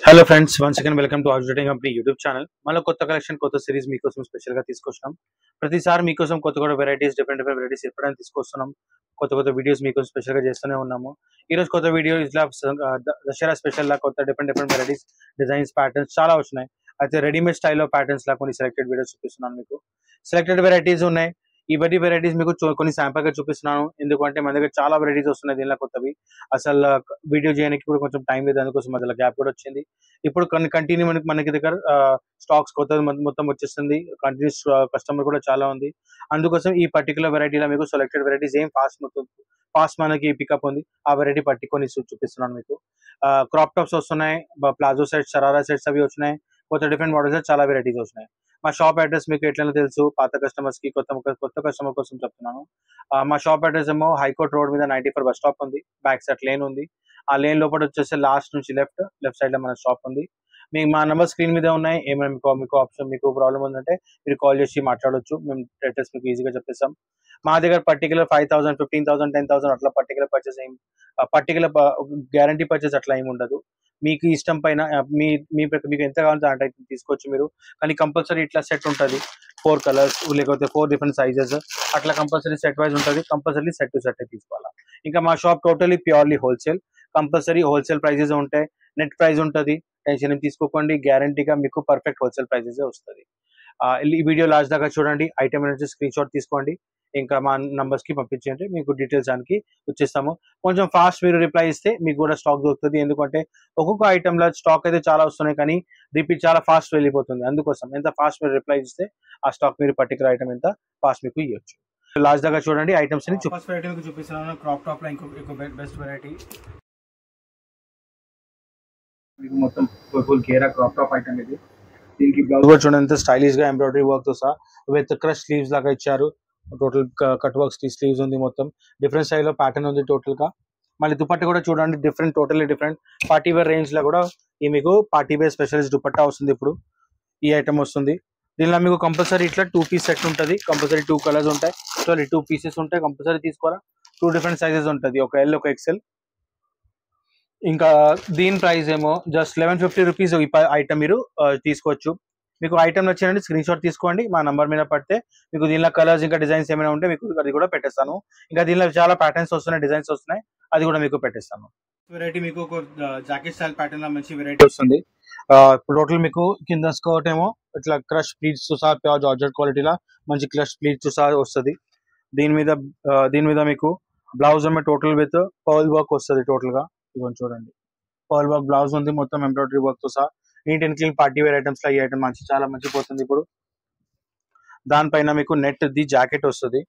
Hello friends, once again welcome to ఆర్జుటింగ్ company YouTube channel. మళ్ళీ కొత్త కలెక్షన్, కొత్త సిరీస్ మీకోసం స్పెషల్ గా తీసుకొచ్చినాం. ప్రతిసారి మీకోసం కొత్త కొత్త వెరైటీస్, డిఫరెంట్ వెరైటీస్ ఎప్పుడైనా తీసుకొస్తున్నాం. కొత్త కొత్త వీడియోస్ మీకోసం స్పెషల్ గా చేస్తూనే ఉన్నాము. ఈ రోజు కొత్త వీడియో ఇట్లా దసరా స్పెషల్ లా కొత్త డిఫరెంట్ వెరైటీస్, డిజైన్స్, ప్యాటర్న్స్ చాలా వచ్చినాయి. అయితే రెడీమేడ్ స్టైల్లో ప్యాటర్న్స్ లా కొన్ని సెలెక్టెడ్ వీడియోస్ చూపిస్తున్నాను మీకు. సెలెక్టెడ్ వెరైటీస్ ఉన్నాయి. ఈ బడ్డీ వెరైటీస్ మీకు కొన్ని శాంపుల్ గా చూపిస్తున్నాను. ఎందుకంటే మన దగ్గర చాలా వెరైటీస్ వస్తున్నాయి దీనిలో కొత్తవి. అసలు వీడియో చేయడానికి కూడా కొంచెం టైం లేదు, అందుకోసం మధ్యలో గ్యాప్ కూడా వచ్చింది. ఇప్పుడు కంటిన్యూ మనకి దగ్గర స్టాక్స్ కొత్తది మొత్తం వచ్చేస్తుంది. కంటిన్యూస్ కస్టమర్ కూడా చాలా ఉంది. అందుకోసం ఈ పర్టికులర్ వెరైటీలో మీకు సెలెక్టెడ్ వెరైటీస్ ఏం ఫాస్ట్ మనకి పికప్ ఉంది, ఆ వెరైటీ పట్టుకొని చూపిస్తున్నాను మీకు. క్రాప్ టాప్స్ వస్తున్నాయి, ప్లాజో సెట్స్, షరారా సెట్స్ అవి వచ్చినాయి. కొత్త డిఫరెంట్ మోడల్స్ చాలా వెరైటీస్ వచ్చినాయి. మా షాప్ అడ్రస్ మీకు ఎట్లయినా తెలుసు, పాత కస్టమర్స్ కి కొత్త కస్టమర్ కోసం చెప్తున్నాను. మా షాప్ అడ్రస్ ఏమో హైకోర్ట్ రోడ్ మీద 94 బస్ స్టాప్ ఉంది. బ్యాక్ సైడ్ లేన్ ఉంది. ఆ లేన్ లోపల వచ్చేసి లాస్ట్ నుంచి లెఫ్ట్ సైడ్ లో మన షాప్ ఉంది. మీకు మా నెంబర్ స్క్రీన్ మీద ఉన్నాయి. ఏమైనా మీకు ఆప్షన్, మీకు ప్రాబ్లం ఉందంటే మీరు కాల్ చేసి మాట్లాడొచ్చు. మేము అడ్రస్ మీకు ఈజీగా చెప్పేస్తాం. మా దగ్గర పర్టికులర్ 5,000, 15,000, 10,000 అట్లా పర్టికులర్ పర్చేస్ ఏం పర్టికులర్ గ్యారంటీ పర్చేస్ అట్లా ఏమి ఉండదు. మీకు ఇష్టం పైన మీకు ఎంత కావాలంటే ఆ టైప్ తీసుకోవచ్చు మీరు. కానీ కంపల్సరీ ఇట్లా సెట్ ఉంటుంది. 4 కలర్స్ లేకపోతే 4 డిఫరెంట్ సైజెస్ అట్లా కంపల్సరీ సెట్ వైజ్ ఉంటుంది. కంపల్సరీ సెట్ టు సెట్ తీసుకోవాలా. ఇంకా మా shop totally purely wholesale. Compulsory wholesale prices ఉంటాయి. నెట్ ప్రైస్ ఉంటుంది. టెన్షన్ ఏం తీసుకోకండి. గ్యారంటీగా మీకు పర్ఫెక్ట్ హోల్సేల్ ప్రైజెస్ వస్తుంది. ఈ వీడియో లాస్ట్ దాకా చూడండి. ఐటమ్ నుంచి స్క్రీన్ షాట్ తీసుకోండి. ఇంకా మా నంబర్స్ కి పంపించండి, మీకు డీటెయిల్స్ దానికి వచ్చేస్తాము. కొంచెం ఫాస్ట్ మీరు రిప్లై ఇస్తే మీకు కూడా స్టాక్ దొరుకుతుంది. ఎందుకంటే ఒక్కొక్క ఐటమ్ లో స్టాక్ అయితే చాలా వస్తున్నాయి, కానీ రిపీట్ చాలా ఫాస్ట్ వెళ్ళిపోతుంది. అందుకోసం ఎంత ఫాస్ట్ మీరు రిప్లై ఇస్తే ఆ స్టాక్ మీరు పర్టికులర్ ఐటమ్ ఎంత ఫాస్ట్ మీకు ఇవ్వచ్చు. లాస్ట్ దాకా చూడండి. ఐటమ్స్ ని ఫస్ట్ వెరైటీ మీకు చూపిస్తున్నాను. క్రాప్ టాప్ లో ఇంకో బెస్ట్ వెరైటీ మీకు మొత్తం ఫుల్ గేరా క్రాప్ టాప్ ఐటమ్ ఇది. దీనికి బ్లౌజ్ కూడా చూడండి ఎంత స్టైలిష్ గా ఎంబ్రాయిడరీ వర్క్ తో సహా విత్ క్రష్ స్లీవ్స్ లాగా ఇచ్చారు. టోటల్ కట్ వర్క్ స్లీవ్స్ ఉంది. మొత్తం డిఫరెంట్ స్టైల్ లో ప్యాటర్న్ ఉంది టోటల్ గా. మళ్ళీ దుపట్టా కూడా చూడండి totally different party wear range లో కూడా ఈ మీకు పార్టీ వేర్ స్పెషలిస్ట్ దుపట్టా వస్తుంది. ఇప్పుడు ఈ ఐటమ్ వస్తుంది. దీనిలో మీకు కంపల్సరీ ఇట్లా 2 పీస్ సెట్ ఉంటుంది. కంపల్సరీ 2 కలర్స్ ఉంటాయి. సో 2 పీసెస్ ఉంటాయి. కంపల్సరీ తీసుకోవాలా. 2 డిఫరెంట్ సైజెస్ ఉంటుంది, ఒక ఎల్ ఒక ఎక్సెల్. ఇంకా దీని ప్రైస్ ఏమో జస్ట్ 1150 రూపీస్. ఈ ఐటమ్ మీరు తీసుకోవచ్చు. మీకు ఐటమ్ నచ్చిందంటే స్క్రీన్ షాట్ తీసుకోండి. మా నంబర్ మీద పడితే మీకు దీనిలో కలర్స్ ఇంకా డిజైన్స్ ఏమైనా ఉంటే మీకు అది కూడా పెట్టేస్తాను. ఇంకా దీనిలో చాలా ప్యాటర్న్స్ వస్తున్నాయి, డిజైన్స్ వస్తున్నాయి, అది కూడా మీకు పెట్టేస్తాను. వెరైటీ మీకు ఒక జాకెట్ స్టైల్ ప్యాటర్న్ లో మంచి వెరైటీ వస్తుంది. టోటల్ మీకు కింద స్కర్ట్ ఏమో ఇట్లా క్రష్ ప్లీట్స్ తో సహా ప్యూర్ జార్జెట్ క్వాలిటీలా మంచి క్రష్ ప్లీట్స్ తో సహా వస్తుంది. దీని మీద మీకు బ్లౌజ్ ఏమో టోటల్ విత్ పర్ల్ వర్క్ వస్తుంది. టోటల్ గా ఇవన్నీ చూడండి, పర్ల్ వర్క్ బ్లౌజ్ ఉంది. మొత్తం ఎంబ్రాయిడరీ వర్క్ తో సహా neat and clean party wear items లో ఈ ఐటమ్ చాలా మంచి పోతుంది. ఇప్పుడు దానిపైన మీకు నెట్ ది జాకెట్ వస్తుంది.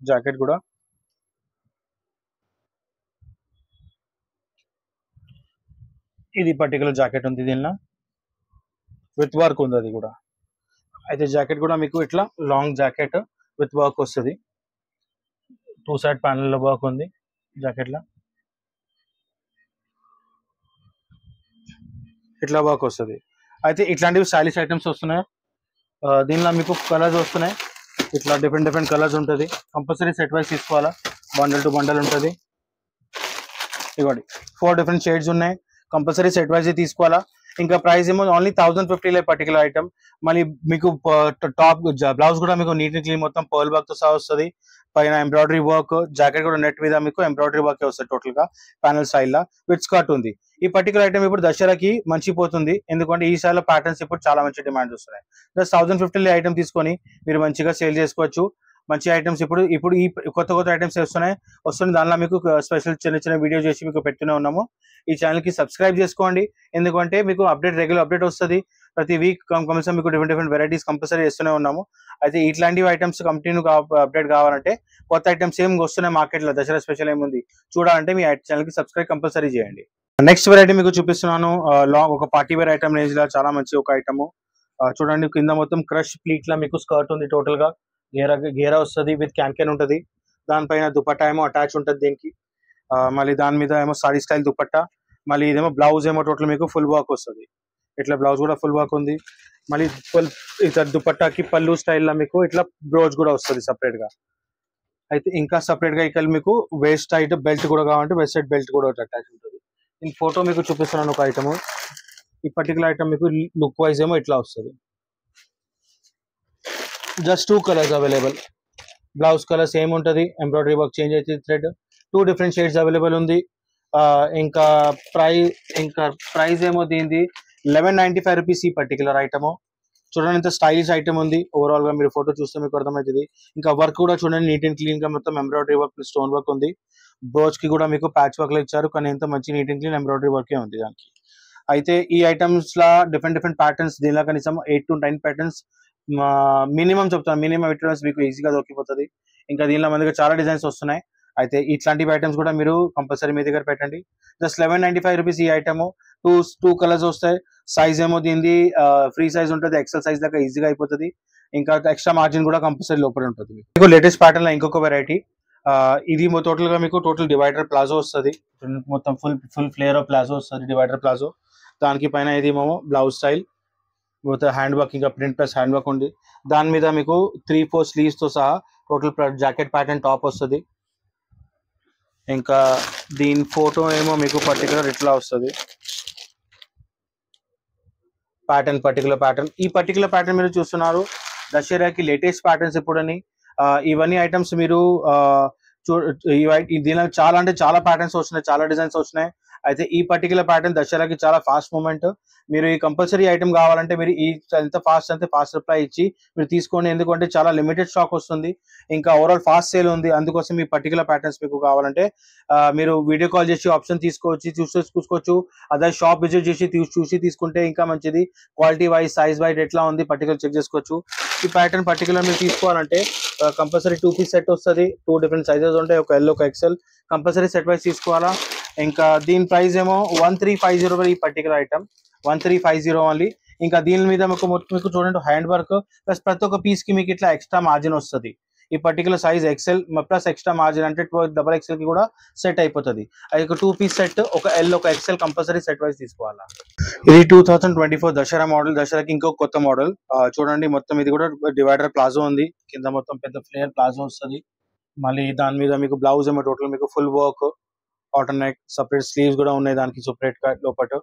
జాకెట్ కూడా ఇది పర్టికులర్ జాకెట్ ఉంది. దీనిలో విత్ వర్క్ ఉంది అది కూడా. అయితే జాకెట్ కూడా మీకు ఇట్లా లాంగ్ జాకెట్ విత్ వర్క్ వస్తుంది. 2 సైడ్ ప్యానల్ లో వర్క్ ఉంది జాకెట్ లో. ఇట్లా వర్క్ వస్తుంది. అయితే ఇట్లాంటివి స్టైలిష్ ఐటమ్స్ వస్తున్నాయి. దీనిలో మీకు కలర్స్ వస్తున్నాయి. ఇట్లా డిఫరెంట్ కలర్స్ ఉంటుంది. కంపల్సరీ సెట్ వైజ్ తీసుకోవాలా. బండల్ టు బండల్ ఉంటుంది. ఇవ్వండి 4 డిఫరెంట్ షేడ్స్ ఉన్నాయి. కంపల్సరీ సెట్ వైజ్ తీసుకోవాలా. ఇంకా ప్రైస్ ఏమో ఓన్లీ 1050 పర్టికులర్ ఐటమ్. మళ్ళీ మీకు టాప్ బ్లౌజ్ కూడా మీకు నీట్ అండ్ క్లీన్ మొత్తం పర్ల్ వర్క్ తో సహా వస్తుంది. పైన ఎంబ్రాయిడరీ వర్క్, జాకెట్ కూడా నెట్ మీద మీకు ఎంబ్రాయిడరీ వర్క్ వస్తుంది. టోటల్ గా panel style law with skirt ఉంది. ఈ పర్టికులర్ ఐటమ్ ఇప్పుడు దసరాకి మంచి పోతుంది. ఎందుకంటే ఈ స్టైల్ ప్యాటర్న్స్ ఇప్పుడు చాలా మంచి డిమాండ్ వస్తున్నాయి. జస్ట్ 1050 ఐటమ్ తీసుకొని మీరు మంచిగా సేల్ చేసుకోవచ్చు. మంచి ఐటమ్స్ ఇప్పుడు ఈ కొత్త ఐటమ్స్ వస్తున్నాయి. దానిలో మీకు స్పెషల్ చిన్న వీడియో చేసి మీకు పెడుతూనే ఉన్నాము. ఈ ఛానల్ కి సబ్స్క్రైబ్ చేసుకోండి. ఎందుకంటే మీకు రెగ్యులర్ అప్డేట్ వస్తుంది. ప్రతి వీక్ కంపల్సరీ మీకు డిఫరెంట్ వెరైటీస్ కంపల్సరీ చేస్తూనే ఉన్నాము. అయితే ఇట్లాంటివి ఐటమ్స్ కంటిన్యూ అప్డేట్ కావాలంటే కొత్త ఐటమ్స్ ఏం వస్తున్నాయి మార్కెట్ లో, దసరా స్పెషల్ ఏముంది చూడాలంటే మీ ఛానల్ కి సబ్స్క్రైబ్ కంపల్సరీ చేయండి. నెక్స్ట్ వెరైటీ మీకు చూపిస్తున్నాను. ఒక పార్టీ వేర్ ఐటమ్ రేంజ్ లో చాలా మంచి ఒక ఐటమ్. చూడండి కింద మొత్తం క్రష్ ప్లీట్ లా మీకు స్కర్ట్ ఉంది. టోటల్ గా గేరా వస్తుంది విత్ క్యాన్ ఉంటుంది. దానిపైన దుపట్టా ఏమో అటాచ్ ఉంటుంది దీనికి. మళ్ళీ దాని మీద ఏమో సారీ స్టైల్ దుపట్టా. మళ్ళీ ఇదేమో బ్లౌజ్ ఏమో టోటల్ మీకు ఫుల్ వర్క్ వస్తుంది. ఇట్లా బ్లౌజ్ కూడా ఫుల్ వర్క్ ఉంది. మళ్ళీ దుపట్టాకి పళ్ళు స్టైల్ లా మీకు ఇట్లా బ్లౌజ్ కూడా వస్తుంది సపరేట్ గా. అయితే ఇంకా సపరేట్ గా ఇక్కడ మీకు వేస్ట్ సైడ్ బెల్ట్ కూడా కావాలంటే వెస్ట్ సైడ్ బెల్ట్ కూడా అటాచ్ ఉంటుంది. ఈ ఫోటో మీకు చూపిస్తున్నాను ఒక ఐటమ్. ఈ పర్టికులర్ ఐటమ్ మీకు లుక్ వైజ్ ఏమో ఇట్లా వస్తుంది. Just 2 colours available. Blouse colour same ఉంటుంది, ఎంబ్రాయిడరీ వర్క్ చేంజ్ అవుతుంది, థ్రెడ్ 2 డిఫరెంట్ షేడ్స్ అవైలబుల్ ఉంది. ఇంకా ప్రైస్ ఏమో దీనిది 1195 రూపీస్ ఈ పర్టికులర్ ఐటమ్. చూడండి ఎంత స్టైలిష్ ఐటమ్ ఉంది. ఓవరాల్ గా మీరు ఫోటో చూస్తే మీకు అర్థమవుతుంది. ఇంకా వర్క్ కూడా చూడండి నీట్ అండ్ క్లీన్ గా మొత్తం ఎంబ్రాయిడరీ వర్క్ స్టోన్ వర్క్ ఉంది. బ్రోచ్ కి కూడా మీకు ప్యాచ్ వర్క్ లో ఇచ్చారు, కానీ ఎంత మంచి neat and clean embroidery work ఉంది దానికి. అయితే ఈ ఐటమ్స్ లా డిఫరెంట్ ప్యాటర్న్స్, దీనిలో కనీసం 8 to 9 ప్యాటర్న్స్ మినిమం చెప్తాను. మినిమం ఐటమ్స్ మీకు ఈజీగా దొరికిపోతుంది. ఇంకా దీనిలో మన దగ్గర చాలా డిజైన్స్ వస్తున్నాయి. అయితే ఇట్లాంటి ఐటమ్స్ కూడా మీరు కంపల్సరీ మీ దగ్గర పెట్టండి. జస్ట్ 1195 రూపీస్ ఈ ఐటమ్. టూ కలర్స్ వస్తాయి. సైజ్ ఏమో దీనిది ఫ్రీ సైజ్ ఉంటుంది, ఎక్సెల్ సైజ్ దాకా ఈజీగా అయిపోతుంది. ఇంకా ఎక్స్ట్రా మార్జిన్ కూడా కంపల్సరీ లోపల ఉంటుంది. మీకు లేటెస్ట్ ప్యాటర్న్ లో ఇంకొక వెరైటీ, ఇది టోటల్ గా మీకు టోటల్ డివైడర్ ప్లాజో వస్తుంది. మొత్తం ఫుల్ ఫ్లేర్ ప్లాజో వస్తుంది, డివైడర్ ప్లాజో. దానికి పైన ఇది ఏమో బ్లౌజ్ స్టైల్ హ్యాండ్ వర్క్, ఇంకా ప్రింట్ ప్లస్ హ్యాండ్ వర్క్ ఉంది. దాని మీద మీకు 3-4 స్లీవ్స్ తో సహా టోటల్ జాకెట్ ప్యాటర్న్ టాప్ వస్తుంది. ఇంకా దీని ఫోటో ఏమో మీకు పర్టికులర్ ఇట్లా వస్తుంది. పర్టికులర్ ప్యాటర్న్, ఈ పర్టికులర్ ప్యాటర్న్ మీరు చూస్తున్నారు దసరాకి లేటెస్ట్ ప్యాటర్న్స్ ఇప్పుడని. ఇవన్నీ ఐటమ్స్ మీరు దీనిలో చాలా అంటే చాలా ప్యాటర్న్స్ వస్తున్నాయి, చాలా డిజైన్స్ వస్తున్నాయి. అయితే ఈ పర్టికులర్ ప్యాటర్న్ దసరాకి చాలా ఫాస్ట్ మూమెంట్. మీరు ఈ కంపల్సరీ ఐటమ్ కావాలంటే మీరు ఈ ఎంత ఫాస్ట్ అంటే ఫాస్ట్ రిప్లై ఇచ్చి మీరు తీసుకోండి. ఎందుకంటే చాలా లిమిటెడ్ స్టాక్ వస్తుంది, ఇంకా ఓవరాల్ ఫాస్ట్ సేల్ ఉంది. అందుకోసం ఈ పర్టికులర్ ప్యాటర్న్స్ మీకు కావాలంటే మీరు వీడియో కాల్ చేసి ఆప్షన్ చూసుకోవచ్చు. అదే షాప్ విజిట్ చేసి చూసి తీసుకుంటే ఇంకా మంచిది. క్వాలిటీ వైజ్, సైజ్ వైజ్ ఎట్లా ఉంది పర్టికులర్ చెక్ చేసుకోవచ్చు. ఈ ప్యాటర్న్ పర్టికులర్ మీరు తీసుకోవాలంటే కంపల్సరీ 2 పీస్ సెట్ వస్తుంది. 2 డిఫరెంట్ సైజెస్ ఉంటాయి, ఒక ఎల్ ఒక ఎక్సెల్. కంపల్సరీ సెట్ వైజ్ తీసుకోవాలా. ఇంకా దీని ప్రైస్ ఏమో 1350 ఈ పర్టికులర్ ఐటమ్, 1350 ఓన్లీ. ఇంకా దీని మీద మీకు చూడండి హ్యాండ్ వర్క్ ప్లస్ ప్రతి ఒక్క పీస్ కి మీకు ఇట్లా ఎక్స్ట్రా మార్జిన్ వస్తుంది. ఈ particular size XL plus extra margin అంటే డబల్ ఎక్సెల్ కి కూడా సెట్ అయిపోతుంది. అది ఒక 2 పీస్ సెట్, ఒక ఎల్ ఒక ఎక్సెల్ కంపల్సరీ సెట్ వైజ్ తీసుకోవాలా. ఇది 2024 దసరా మోడల్. దసరాకి ఇంకో కొత్త మోడల్ చూడండి. మొత్తం ఇది కూడా డివైడర్ ప్లాజో ఉంది, కింద మొత్తం పెద్ద ఫ్లేయర్ ప్లాజో వస్తుంది. మళ్ళీ దాని మీద మీకు బ్లౌజ్ ఏమో టోటల్ మీకు full work, cotton neck, separate sleeves కూడా ఉన్నాయి దానికి సపరేట్ గా లోపల.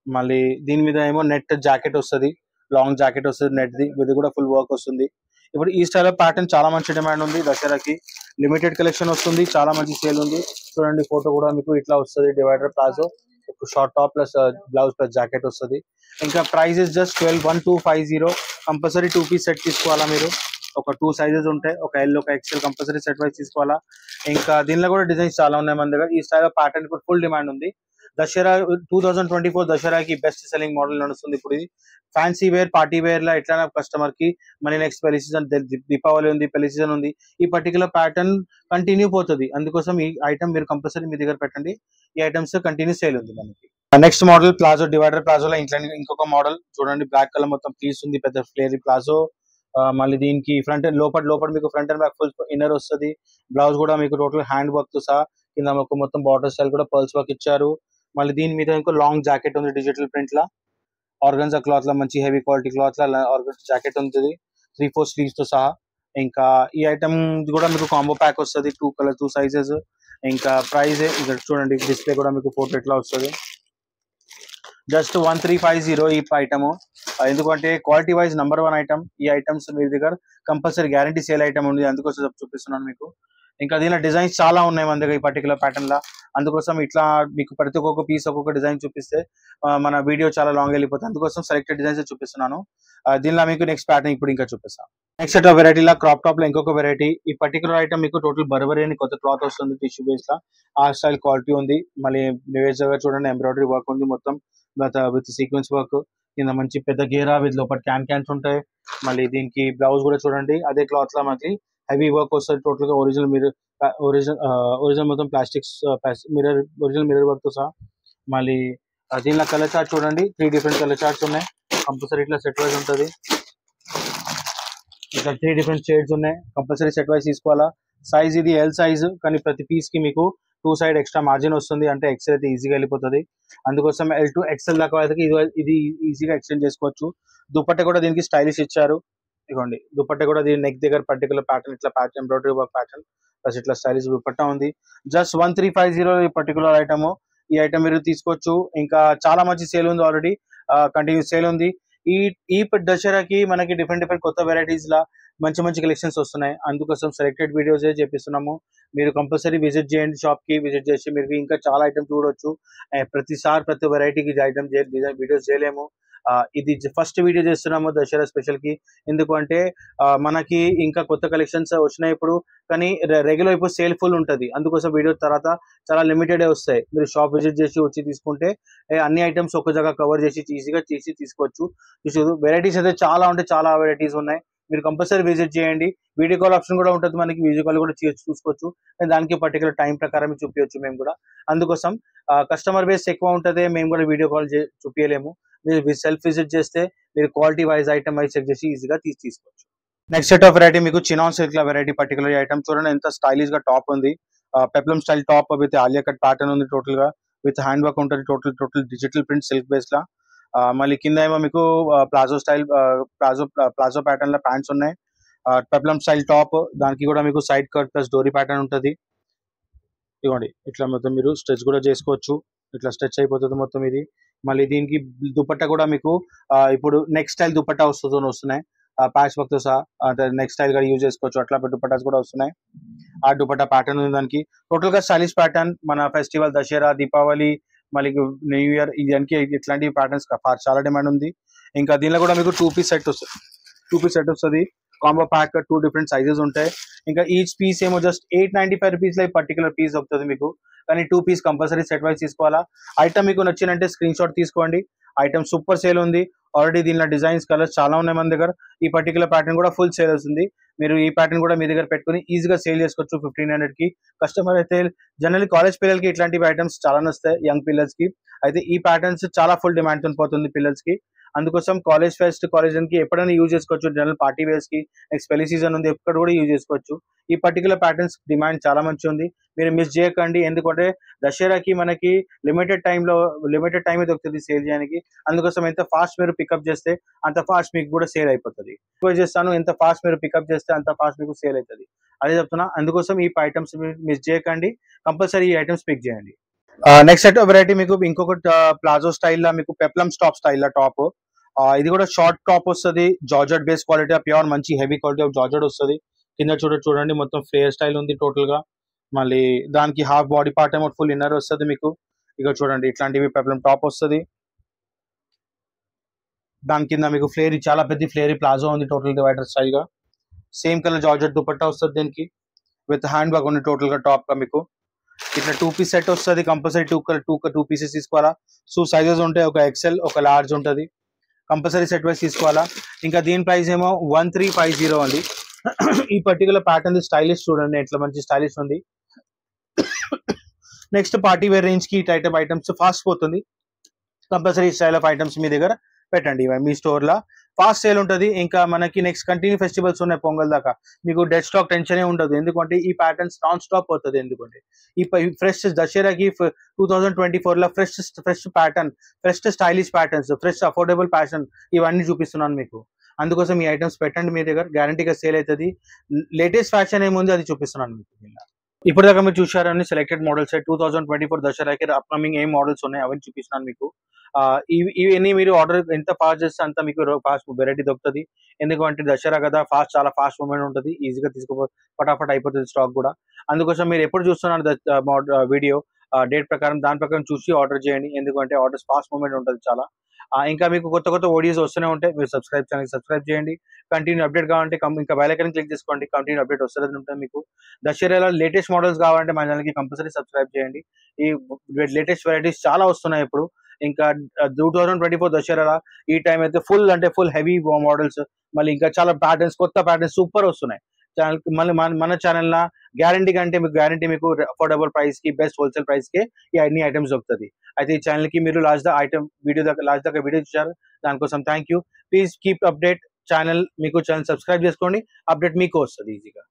మళ్ళీ దీని మీద ఏమో నెట్ జాకెట్ వస్తుంది, లాంగ్ జాకెట్ వస్తుంది నెట్ ది, ఇది కూడా ఫుల్ వర్క్ వస్తుంది. ఇప్పుడు ఈ స్టైల్ ఆఫ్ ప్యాటర్న్ చాలా మంచి డిమాండ్ ఉంది. దసరాకి లిమిటెడ్ కలెక్షన్ వస్తుంది, చాలా మంచి సేల్ ఉంది. చూడండి ఫోటో కూడా మీకు ఇట్లా వస్తుంది. Divider palazzo, short top plus blouse plus jacket వస్తుంది. ఇంకా prices just 12,1250. Compulsory 2 piece set తీసుకోవాలా మీరు. ఒక 2 సైజెస్ ఉంటాయి, ఒక ఎల్ ఒక ఎక్సెల్ కంపల్సరీ సెట్ వైజ్ తీసుకోవాలా. ఇంకా దీనిలో కూడా డిజైన్స్ చాలా ఉన్నాయి మన దగ్గర. ఈ స్టైల్ ఆఫ్ ప్యాటర్న్ ఇప్పుడు ఫుల్ డిమాండ్ ఉంది. దసరా 2024 దసరాకి బెస్ట్ సెల్లింగ్ మోడల్ నడుస్తుంది ఇప్పుడు. ఇది ఫ్యాన్సీ వేర్, పార్టీ వేర్ లా ఎట్లా కస్టమర్ కి మళ్ళీ నెక్స్ట్ పెళ్లి సీజన్, దీపావళి ఉంది, పెళ్లి సీజన్ ఉంది, ఈ పర్టికులర్ ప్యాటర్న్ కంటిన్యూ పోతుంది. అందుకోసం ఈ ఐటమ్ మీరు కంపల్సరీ మీ దగ్గర పెట్టండి. ఈ ఐటమ్స్ కంటిన్యూ సేల్ ఉంది మనకి. Next model palazzo, divider palazzo లో ఇంకొక మోడల్ చూడండి. బ్లాక్ కలర్ మొత్తం పీస్ ఉంది, పెద్ద ఫ్లేర్ ప్లాజో. మళ్ళీ దీనికి ఫ్రంట్ అండ్ లోపల మీకు front and back full inner వస్తుంది. బ్లౌజ్ కూడా మీకు టోటల్ హ్యాండ్ వర్క్ తో సహా కింద మొత్తం బార్డర్ స్టైల్ కూడా పర్ల్స్ వర్క్ ఇచ్చారు. మళ్ళీ దీని మీద ఇంకో లాంగ్ జాకెట్ ఉంది, డిజిటల్ ప్రింట్ లా, ఆర్గన్జా క్లాత్ లా, మంచి హెవీ క్వాలిటీ క్లాత్ లా ఆర్గన్జా జాకెట్ ఉంటుంది 3-4 స్లీవ్స్ తో సహా. ఇంకా ఈ ఐటమ్ కూడా మీకు కాంబో ప్యాక్ వస్తుంది, 2 కలర్ 2 సైజెస్. ఇంకా ప్రైస్ ఇక్కడ చూడండి, డిస్ప్లే కూడా మీకు ఫోటో ఎట్లా వస్తుంది. జస్ట్ 1350 ఈ ఐటమ్. ఎందుకంటే క్వాలిటీ వైజ్ నంబర్ 1 ఐటమ్. ఈ ఐటమ్స్ మీ దగ్గర కంపల్సరీ గ్యారంటీ సేల్ ఐటమ్ ఉంది, అందుకోసం చూపిస్తున్నాను మీకు. ఇంకా దీనిలో డిజైన్స్ చాలా ఉన్నాయి మన దగ్గర ఈ పర్టికులర్ ప్యాటర్న్ లా. అందుకోసం ఇట్లా మీకు ప్రతి ఒక్కొక్క పీస్ ఒక్కొక్క డిజైన్ చూపిస్తే మన వీడియో చాలా లాంగ్ వెళ్ళిపోతుంది. అందుకోసం సెలెక్టెడ్ డిజైన్స్ చూపిస్తున్నాను. దీనిలో మీకు నెక్స్ట్ ప్యాటర్న్ ఇప్పుడు ఇంకా చూపిస్తాను. Next set of variety law crop top లో ఇంకొక వెరైటీ. ఈ పర్టికులర్ ఐటమ్ మీకు టోటల్ బర్బరీ అని కొత్త క్లాత్ వస్తుంది, టిష్యూ బేస్ లా. ఆ స్టైల్ క్వాలిటీ ఉంది. మళ్ళీ నివేజ్ గా చూడండి, ఎంబ్రాయిడరీ వర్క్ ఉంది మొత్తం విత్ సీక్వెన్స్ వర్క్. కింద మంచి పెద్ద గేరా విత్ లోపల క్యాన్స్ ఉంటాయి. మళ్ళీ దీనికి బ్లౌజ్ కూడా చూడండి అదే క్లాత్ లా మనకి హెవీ వర్క్ వస్తుంది. టోటల్ గా ఒరిజినల్ మొత్తం ప్లాస్టిక్స్ ఒరిజినల్ మిర్రర్ వర్క్ తో సహా. మళ్ళీ దీనిలో కలర్ చార్ట్ చూడండి, 3 డిఫరెంట్ కలర్ చార్ట్స్ ఉన్నాయి. కంపల్సరీ ఇట్లా సెట్ వైజ్ ఉంటుంది. ఇట్లా 3 డిఫరెంట్ షేడ్స్ ఉన్నాయి, కంపల్సరీ సెట్ వైజ్ తీసుకోవాలా. సైజ్ ఇది ఎల్ సైజ్, కానీ ప్రతి పీస్ కి మీకు 2 సైడ్ ఎక్స్ట్రా మార్జిన్ వస్తుంది, అంటే ఎక్సెల్ అయితే ఈజీగా వెళ్ళిపోతుంది. అందుకోసం ఎల్ టు ఎక్సెల్ దాకా అయితే ఇది ఈజీగా ఎక్స్టెండ్ చేసుకోవచ్చు. దుపట్టా కూడా దీనికి స్టైలిష్ ఇచ్చారు. ఇదిగోండి దుపట్టా కూడా దీని నెక్ దగ్గర పర్టికులర్ ప్యాటర్న్, ఇట్లా pattern embroidery work pattern plus ఇట్లా స్టైలిష్ దుపట్టా ఉంది. జస్ట్ 1350 ఈ పర్టికులర్ ఐటమ్. ఈ ఐటమ్ మీరు తీసుకోవచ్చు. ఇంకా చాలా మంచి సేల్ ఉంది ఆల్రెడీ. కంటిన్యూ సేల్ ఉంది. ఈ ఈ దసరాకి మనకి డిఫరెంట్ కొత్త వెరైటీస్ లా మంచి కలెక్షన్స్ వస్తున్నాయి. అందుకోసం సెలెక్టెడ్ వీడియోస్ చేపిస్తున్నాము. మీరు కంపల్సరీ విజిట్ చేయండి, షాప్ కి విజిట్ చేసి మీరు ఇంకా చాలా ఐటమ్స్ చూడొచ్చు. ప్రతిసారి ప్రతి వెరైటీకి ఐటమ్ వీడియోస్ చేయలేము. ఇది ఫస్ట్ వీడియో చేస్తున్నాము దసరా స్పెషల్ కి. ఎందుకు అంటే మనకి ఇంకా కొత్త కలెక్షన్స్ వచ్చినాయి ఇప్పుడు, కానీ రెగ్యులర్ ఇప్పుడు సేల్ ఫుల్ ఉంటది. అందుకోసం వీడియో తర్వాత చాలా లిమిటెడ్ వస్తాయి. మీరు షాప్ విజిట్ చేసి వచ్చి తీసుకుంటే అన్ని ఐటమ్స్ ఒక జగ కవర్ చేసి ఈజీగా చేసి తీసుకోవచ్చు. వెరైటీస్ అయితే చాలా ఉంటే చాలా వెరైటీస్ ఉన్నాయి. మీరు కంపల్సరీ విజిట్ చేయండి. వీడియో కాల్ ఆప్షన్ కూడా ఉంటుంది మనకి, వీడియో కాల్ కూడా చూసుకోవచ్చు. దానికి పర్టికులర్ టైం ప్రకారం చూపించవచ్చు మేము కూడా. అందుకోసం కస్టమర్ బేస్ ఎక్కువ ఉంటుంది, మేము కూడా వీడియో కాల్ చూపించలేము. మీరు సెల్ఫ్ విజిట్ చేస్తే మీరు quality wise item wise check చేసి ఈజీగా తీసుకోవచ్చు. నెక్స్ట్ సెట్ ఆఫ్ వెరైటీ మీకు చినాన్ సిల్క్ ల వెరైటీ పర్టికులర్ ఐటమ్ చూడండి ఎంత స్టైలిష్ గా టాప్ ఉంది. Peplum style top with Alia cut pattern ఉంది. టోటల్ గా విత్ హ్యాండ్ వర్క్ ఉంటుంది. Total digital print silk base లా. మళ్ళీ కింద ఏమో మీకు ప్లాజో స్టైల్ ప్లాజో ప్యాటర్న్ ల ప్యాంట్స్ ఉన్నాయి. పెప్లమ్ స్టైల్ టాప్, దానికి కూడా మీకు సైడ్ కట్ ప్లస్ డోరీ ప్యాటర్న్ ఉంటుంది. ఇవ్వండి ఇట్లా మొత్తం మీరు స్ట్రెచ్ కూడా చేసుకోవచ్చు. ఇట్లా స్ట్రెచ్ అయిపోతుంది మొత్తం ఇది. మళ్ళీ దీనికి దుపట్టా కూడా మీకు ఇప్పుడు నెక్స్ట్ స్టైల్ దుపట్టా వస్తున్నాయి. ప్యాచ్ వర్క్ తో సహా అంటే నెక్స్ట్ స్టైల్ గా యూజ్ చేసుకోవచ్చు. అట్లా దుపట్టాస్ కూడా వస్తున్నాయి. ఆ దుపట్టా ప్యాటర్న్ ఉంది దానికి. టోటల్ గా స్టైలిష్ ప్యాటర్న్. మన ఫెస్టివల్ దసరా, దీపావళి, మళ్ళీ న్యూ ఇయర్ దానికి ఇట్లాంటి ప్యాటర్న్స్ చాలా డిమాండ్ ఉంది. ఇంకా దీనిలో కూడా మీకు 2 పీస్ సెట్ వస్తుంది. కాంబో ప్యాక్ 2 డిఫరెంట్ సైజెస్ ఉంటాయి. ఇంకా ఈచ్ పీస్ ఏమో జస్ట్ 895 రూపీస్ లో పర్టికులర్ పీస్ వస్తుంది మీకు. కానీ 2 పీస్ కంపల్సరీ సెట్ వైజ్ తీసుకోవాలా. ఐటమ్ మీకు నచ్చినంటే స్క్రీన్ షాట్ తీసుకోండి. ఐటమ్ సూపర్ సేల్ ఉంది. ఆల్రెడీ దీనిలో డిజైన్స్ కలర్స్ చాలా ఉన్నాయి మన దగ్గర. ఈ పర్టికులర్ ప్యాటర్న్ కూడా ఫుల్ సేల్ వస్తుంది. మీరు ఈ ప్యాటర్న్ కూడా మీ దగ్గర పెట్టుకుని ఈజీగా సేల్ చేసుకోవచ్చు 1500 కి. కస్టమర్ అయితే జనరల్లీ కాలేజ్ పిల్లలకి ఇట్లాంటి ఐటమ్స్ చాలా నస్తాయి, యంగ్ పిల్లర్స్ కి. అయితే ఈ ప్యాటర్న్స్ చాలా ఫుల్ డిమాండ్ తో పోతుంది పిల్లర్స్ కి. అందుకోసం కాలేజ్ ఫెస్ట్, కాలేజ్ కి ఎప్పుడైనా యూజ్ చేసుకోవచ్చు. జనరల్ పార్టీ వేర్స్ కి, నెక్స్ట్ పెళ్లి సీజన్ ఉంది, ఎక్కడ కూడా యూజ్ చేసుకోవచ్చు. ఈ పర్టికులర్ ప్యాటర్న్స్ డిమాండ్ చాలా మంచి ఉంది. మీరు మిస్ చేయకండి. ఎందుకంటే దసరాకి మనకి లిమిటెడ్ టైం దొరుకుతుంది సేల్ చేయడానికి. అందుకోసం ఎంత ఫాస్ట్ మీరు పికప్ చేస్తే అంత ఫాస్ట్ మీకు కూడా సేల్ అయిపోతుంది. చేస్తాను ఎంత ఫాస్ట్ మీరు పికప్ చేస్తే అంత ఫాస్ట్ మీకు సేల్ అవుతుంది. అదే చెప్తున్నా. అందుకోసం ఈ ఐటమ్స్ మిస్ చేయకండి. కంపల్సరీ ఈ ఐటమ్స్ పిక్ చేయండి. నెక్స్ట్ సెట్ వెరైటీ మీకు ఇంకొక ప్లాజో స్టైల్ లా మీకు పెప్లమ్ స్టాప్ స్టైల్ లా టాప్. ఇది కూడా షార్ట్ టాప్ వస్తుంది. జార్జెట్ బేస్ క్వాలిటీ, ప్యూర్ మంచి హెవీ క్వాలిటీ ఆఫ్ జార్జెట్ వస్తుంది. కింద చూడండి మొత్తం ఫ్లేయర్ స్టైల్ ఉంది టోటల్ గా. మళ్ళీ దానికి హాఫ్ బాడీ పార్ట్ ఏమో ఫుల్ ఇన్నర్ వస్తుంది మీకు. ఇక చూడండి ఇట్లాంటివి పెప్లమ్ టాప్ వస్తుంది. దాని కింద మీకు ఫ్లేర్ చాలా పెద్ద ఫ్లేరీ ప్లాజో ఉంది టోటల్ డివైడర్ స్టైల్ గా. సేమ్ కలర్ జార్జెట్ దుపట్టా వస్తుంది దీనికి విత్ హ్యాండ్ వర్క్ ఉంది టోటల్ గా టాప్ గా మీకు. ఇట్లా 2 పీస్ సెట్ వస్తుంది. కంపల్సరీ 2 పీసెస్ తీసుకోవాలా. సో సైజెస్ ఉంటాయి, ఒక ఎక్సెల్ ఒక లార్జ్ ఉంటుంది. కంపల్సరీ సెట్ వైజ్ తీసుకోవాలా. ఇంకా దీని ప్రైస్ ఏమో 1350 ఉంది. ఈ పర్టికులర్ ప్యాటర్న్ స్టైలిష్ చూడండి ఎట్లా మంచి స్టైలిష్ ఉంది. నెక్స్ట్ పార్టీ వేర్ రేంజ్ కి టైప్ ఐటమ్స్ ఫాస్ట్ పోతుంది. కంపల్సరీ స్టైల్ ఆఫ్ ఐటమ్స్ మీ దగ్గర పెట్టండి. మీ స్టోర్ లా ఫాస్ట్ సేల్ ఉంటుంది. ఇంకా మనకి నెక్స్ట్ కంటిన్యూ ఫెస్టివల్స్ ఉన్నాయి పొంగల్ దాకా. మీకు డెడ్ స్టాక్ టెన్షన్ ఉండదు. ఎందుకంటే ఈ ప్యాటర్న్స్ నాన్ స్టాప్ పోతుంది. ఎందుకంటే ఈ ఫ్రెష్ దసరాకి 2024 లో fresh pattern, fresh stylish patterns, fresh affordable fashion ఇవన్నీ చూపిస్తున్నాను మీకు. అందుకోసం ఈ ఐటమ్స్ పెట్టండి మీ దగ్గర, గ్యారంటీగా సేల్ అవుతుంది. లేటెస్ట్ ఫ్యాషన్ ఏముంది అది చూపిస్తున్నాను మీకు. ఇప్పుడు దాకా మీరు చూసారని సెలెక్టెడ్ మోడల్స్ 2024 దసరాకి అప్కమింగ్ ఏం మోడల్స్ ఉన్నాయి అవన్నీ చూపిస్తున్నాను మీకు. ఇవన్నీ మీరు ఆర్డర్ ఎంత ఫాస్ట్ చేస్తే అంత మీకు ఫాస్ట్ వెరైటీ దొరుకుతుంది. ఎందుకంటే దసరా కదా, చాలా ఫాస్ట్ మూమెంట్ ఉంటుంది. ఈజీగా ఫటాఫట్ అయిపోతుంది స్టాక్ కూడా. అందుకోసం మీరు ఎప్పుడు చూస్తున్నారు వీడియో డేట్ ప్రకారం దాని ప్రకారం చూసి ఆర్డర్ చేయండి. ఎందుకంటే ఆర్డర్స్ ఫాస్ట్ మూమెంట్ ఉంటుంది చాలా. ఇంకా మీకు కొత్త వీడియోస్ వస్తూనే ఉంటాయి. మీరు సబ్స్క్రైబ్ చేయండి. కంటిన్యూ అప్డేట్ కావాలంటే ఇంకా బెల్ ఐకాన్ క్లిక్ చేసుకోండి. కంటిన్యూ అప్డేట్ వస్తుంది ఉంటుంది మీకు. దసరాలో లేటెస్ట్ మోడల్స్ కావాలంటే మన ఛానల్ కి కంపల్సరీ సబ్స్క్రైబ్ చేయండి. ఈ లేటెస్ట్ వెరైటీస్ చాలా వస్తున్నాయి ఇప్పుడు. ఇంకా 2024 దసరా ఈ టైం అయితే ఫుల్ హెవీ మోడల్స్, మళ్ళీ ఇంకా చాలా కొత్త ప్యాటర్న్స్ సూపర్ వస్తున్నాయి. మళ్ళీ మన ఛానల్ లా గ్యారంటీ మీకు అఫోర్డబుల్ ప్రైస్ కి, బెస్ట్ హోల్సేల్ ప్రైస్ కి ఈ అన్ని ఐటమ్స్ దొరుకుతుంది. అయితే ఈ ఛానల్ కి మీరు లాస్ట్ దాకా వీడియో చూసారు, దానికోసం thank you. Please keep update channel subscribe చేసుకోండి. అప్డేట్ మీకు వస్తుంది ఈజీగా.